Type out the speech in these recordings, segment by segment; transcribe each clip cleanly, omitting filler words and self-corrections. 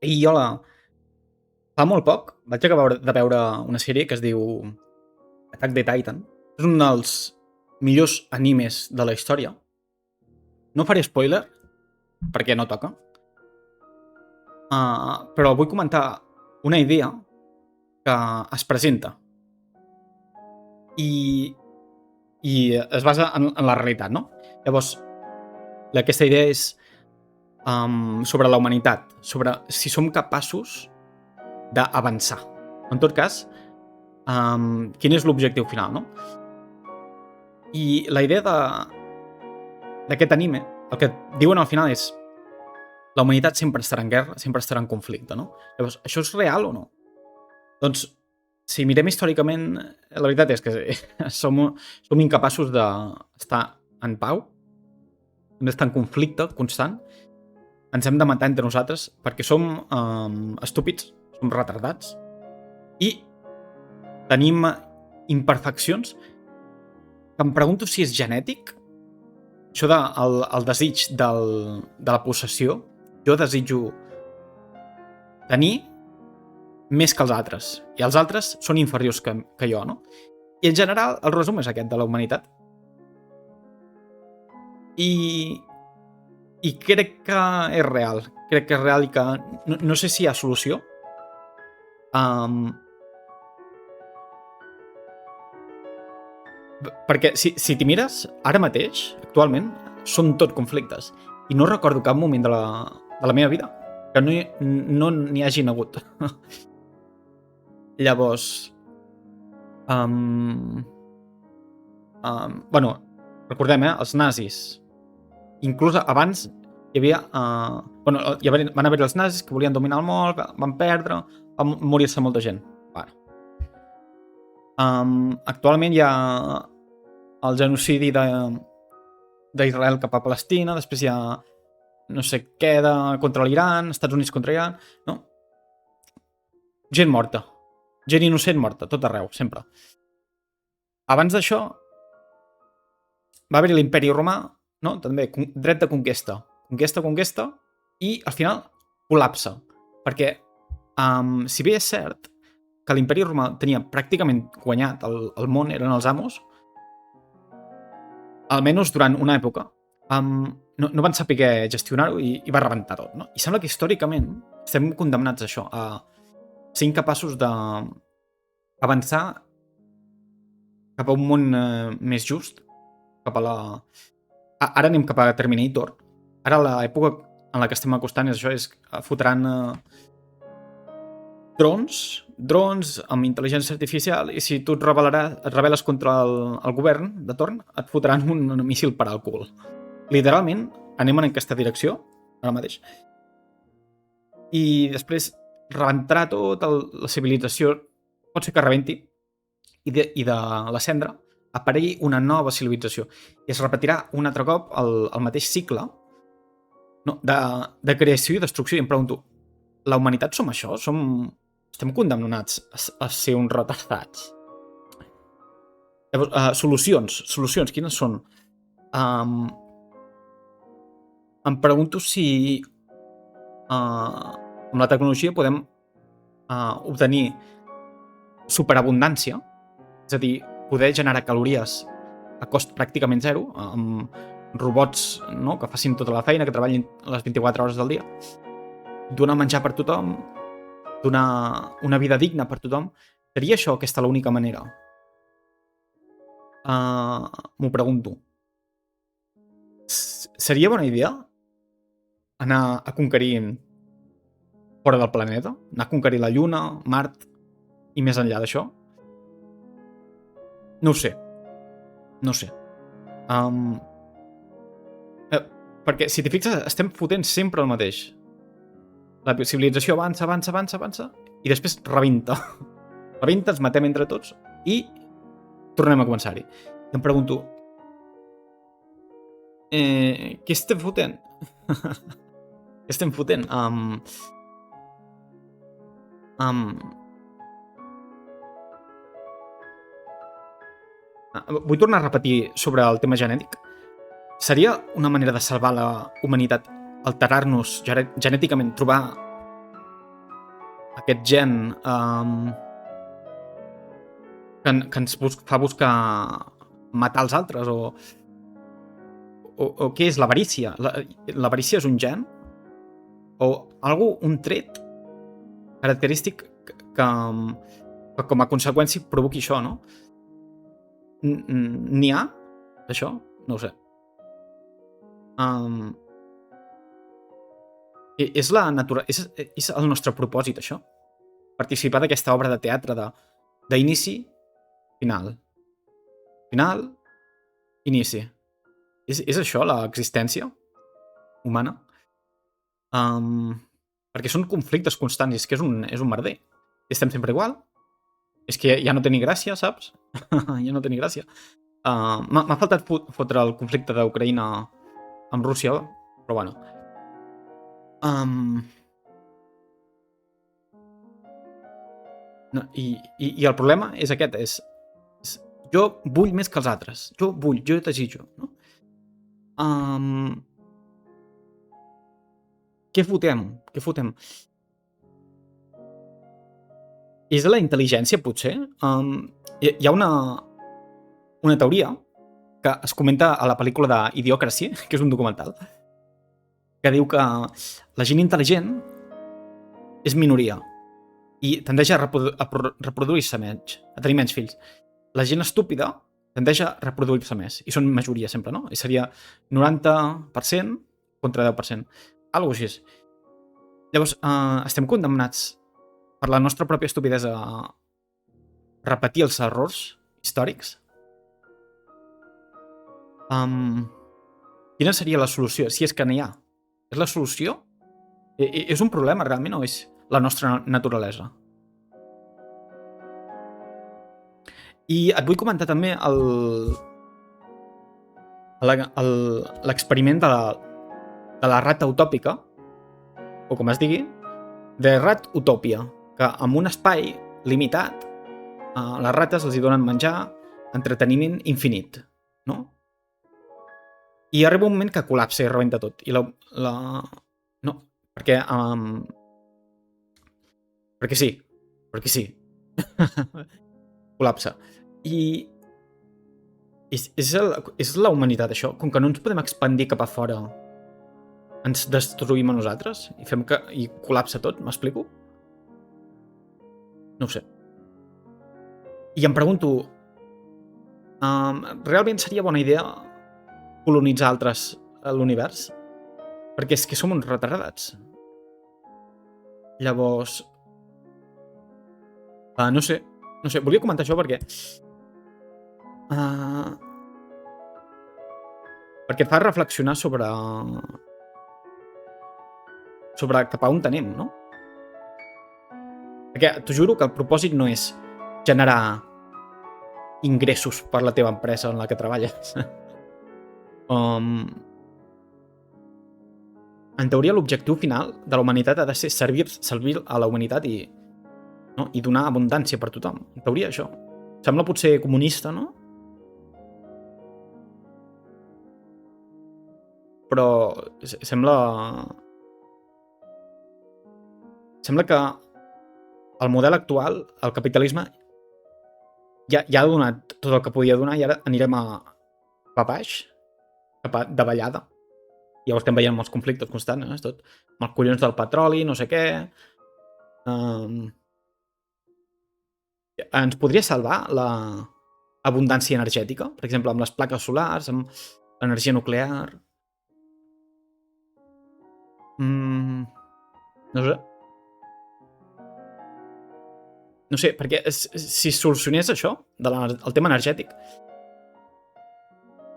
I jo fa molt poc vaig acabar de veure una sèrie que es diu Attack the Titan. És un dels millors animes de la història. No faré spoiler, perquè no toca. Però vull comentar una idea que es presenta i es basa en la realitat, no? Llavors, aquesta idea és sobre la humanitat, sobre si som capaços d'avançar. En tot cas, quin és l'objectiu final, no? I la idea d'aquest anime, el que diuen al final és la humanitat sempre estarà en guerra, sempre estarà en conflicte, no? Llavors, això és real o no? Doncs, si mirem històricament, la veritat és que som incapaços d'estar en pau, hem d'estar en conflicte constant, ens hem de matar entre nosaltres perquè som estúpids, som retardats i tenim imperfeccions que em pregunto si és genètic. Això del desig de la possessió, jo desitjo tenir més que els altres, i els altres són inferiors que jo, no? I en general el resum és aquest de la humanitat. I crec que és real. Crec que és real i que no sé si hi ha solució. Perquè si t'hi mires, ara mateix, actualment, són tot conflictes. I no recordo cap moment de la meva vida que no n'hi hagin hagut. Llavors, bueno, recordem, els nazis. Inclús abans hi havia... van haver els nazis que volien dominar el món, van perdre, va morir-se molta gent. Bueno. Actualment hi ha el genocidi d'Israel cap a Palestina, després hi ha no sé què contra l'Iran, Estats Units contra l'Iran, no? Gent morta. Gent innocent morta, tot arreu, sempre. Abans d'això va haver-hi l'imperi romà, no? També dret de conquesta. Conquesta, i al final col·lapsa. Perquè, si bé és cert que l'imperi romà tenia pràcticament guanyat el món, eren els amos, almenys durant una època, no van saber gestionar-ho i va rebentar tot, no? I sembla que històricament estem condemnats a això, a ser incapaços d'avançar cap a un món més just, cap a la... Ara anem cap a Terminator. Ara l'època en la que estem acostant és això, és fotran drons amb intel·ligència artificial, i si tu et rebel·les contra el govern de torn, et fotran un míssil per al cul. Literalment, anem en aquesta direcció, ara mateix. I després rebentarà tot, la civilització pot ser que rebenti, i de la cendra aparegui una nova civilització. I es repetirà un altre cop el mateix cicle, no? de creació i destrucció. I em pregunto, la humanitat som això? Estem condemnats a ser uns retardats? Llavors, solucions, quines són? Em pregunto si amb la tecnologia podem obtenir superabundància, és a dir, poder generar calories a cost pràcticament zero, amb robots, no?, que facin tota la feina, que treballin les 24 hores del dia, donar menjar per tothom, donar una vida digna per tothom. Seria això aquesta l'única manera? M'ho pregunto. Seria bona idea anar a conquerir fora del planeta? Anar a conquerir la Lluna, Mart i més enllà d'això? No ho sé. Perquè, si t'hi fixes, estem fotent sempre el mateix. La civilització avança, i després rebenta. Rebenta, ens matem entre tots, i tornem a començar-hi. I em pregunto, què estem fotent? Què estem fotent? Vull tornar a repetir sobre el tema genètic. Seria una manera de salvar la humanitat alterar-nos genèticament, trobar aquest gen que ens fa buscar matar els altres, o què és l'avarícia? L'avarícia és un gen? O un tret característic que com a conseqüència provoqui això, no? N'hi ha, això? No ho sé. És el nostre propòsit, això? Participar d'aquesta obra de teatre d'inici, final. Final, inici. És això l'existència humana? Perquè són conflictes constants, és que és un merder. Estem sempre igual. És que ja no té ni gràcia, saps? Ja no té ni gràcia. M'ha faltat fotre el conflicte d'Ucraïna amb Rússia, però bueno. No, i el problema és aquest, és jo vull més que els altres. Jo desitjo, no? Què fotem? És la intel·ligència, potser? Hi ha una teoria que es comenta a la pel·lícula d'Idiocracy, que és un documental, que diu que la gent intel·ligent és minoria i tendeix a reproduir-se menys, a tenir menys fills. La gent estúpida tendeix a reproduir-se més, i són majoria sempre, no? I seria 90% contra 10%. Algo així. Llavors, estem condemnats per la nostra pròpia estupidesa a repetir els errors històrics? Quina seria la solució? Si és que n'hi ha. És la solució? És un problema realment o és la nostra naturalesa? I et vull comentar també l'experiment de la rata utòpica, o com es digui, de Rat Utopia, que en un espai limitat a les rates els hi donen menjar, entreteniment infinit, no? I arriba un moment que col·lapsa i rebenta tot. I no, perquè... perquè sí. Col·lapsa. I és la humanitat, això. Com que no ens podem expandir cap a fora, ens destruïm a nosaltres i col·lapsa tot, m'explico? No ho sé. I em pregunto, realment seria bona idea colonitzar altres a l'univers? Perquè és que som uns retardats. Llavors... no sé, volia comentar això perquè... perquè et fa reflexionar sobre cap a on anem, no? Perquè t'ho juro que el propòsit no és generar ingressos per la teva empresa en la que treballes. En teoria, l'objectiu final de la humanitat ha de ser servir a la humanitat i donar abundància per tothom. En teoria, això. Sembla potser comunista, no? Però sembla que el model actual, el capitalisme, ja ha donat tot el que podia donar i ara anirem a baix, cap a davallada. I llavors estem veient els conflictes constants, tot. Amb els collons del petroli, no sé què. Ens podria salvar l'abundància energètica? Per exemple, amb les plaques solars, amb l'energia nuclear? No sé. No sé, perquè si solucionés això, el tema energètic,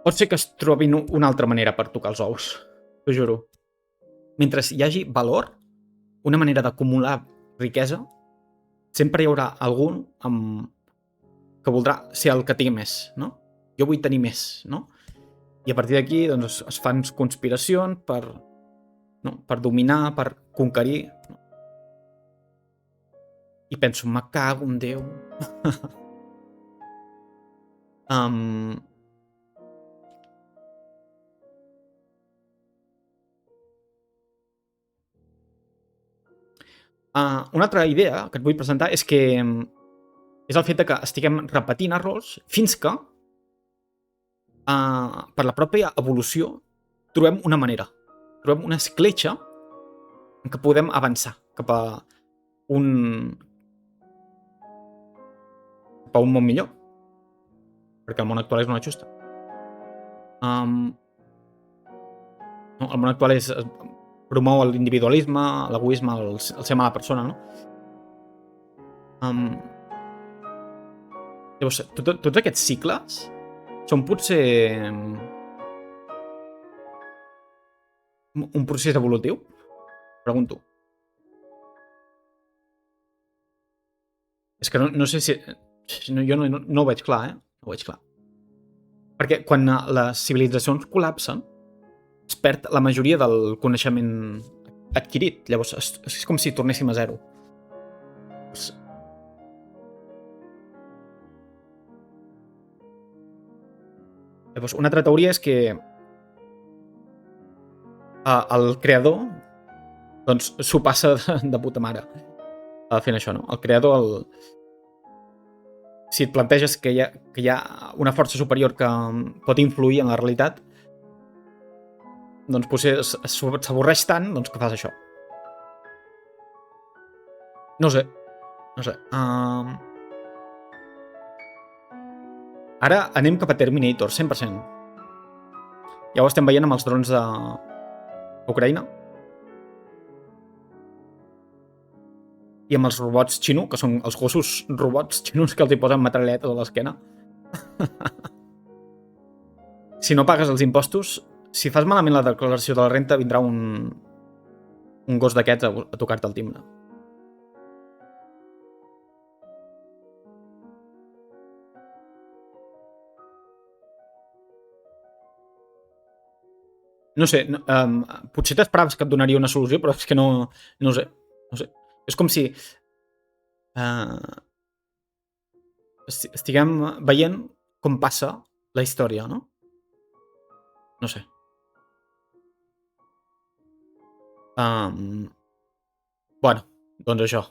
pot ser que es trobin una altra manera per tocar els ous. T'ho juro. Mentre hi hagi valor, una manera d'acumular riquesa, sempre hi haurà algú que voldrà ser el que tingui més, no? Jo vull tenir més, no? I a partir d'aquí doncs, es fan conspiracions per dominar, per conquerir. No? I penso, me cago en Déu. Una altra idea que et vull presentar és que és el fet de que estiguem repetint errors fins que per la pròpia evolució trobem una manera, trobem una escletxa en què podem avançar un, cap a un món millor, perquè el món actual és una justa. No? El món actual promou l'individualisme, l'egoisme, el ser mala persona, no? Llavors, tots aquests cicles són potser un procés evolutiu? Pregunto. És que no sé si... Jo no ho veig clar, No ho veig clar. Perquè quan les civilitzacions col·lapsen, es perd la majoria del coneixement adquirit. Llavors, és com si tornéssim a zero. Llavors, una altra teoria és que el creador doncs s'ho passa de puta mare fent això, no? El creador, si et planteges que hi ha una força superior que pot influir en la realitat, doncs potser s'avorreix tant doncs, que fas això. No sé. Ara anem cap a Terminator, 100%. Ja ho estem veient amb els drons d'Ucraïna. I amb els robots xino, que són els gossos robots xinos que els hi posen metralletes a l'esquena. Si no pagues els impostos, si fas malament la declaració de la renta, vindrà un gos d'aquests a tocar-te el timbre. No sé, potser t'esperaves que et donaria una solució, però és que no sé. És com si estiguem veient com passa la història, no? No sé. Bueno, doncs això.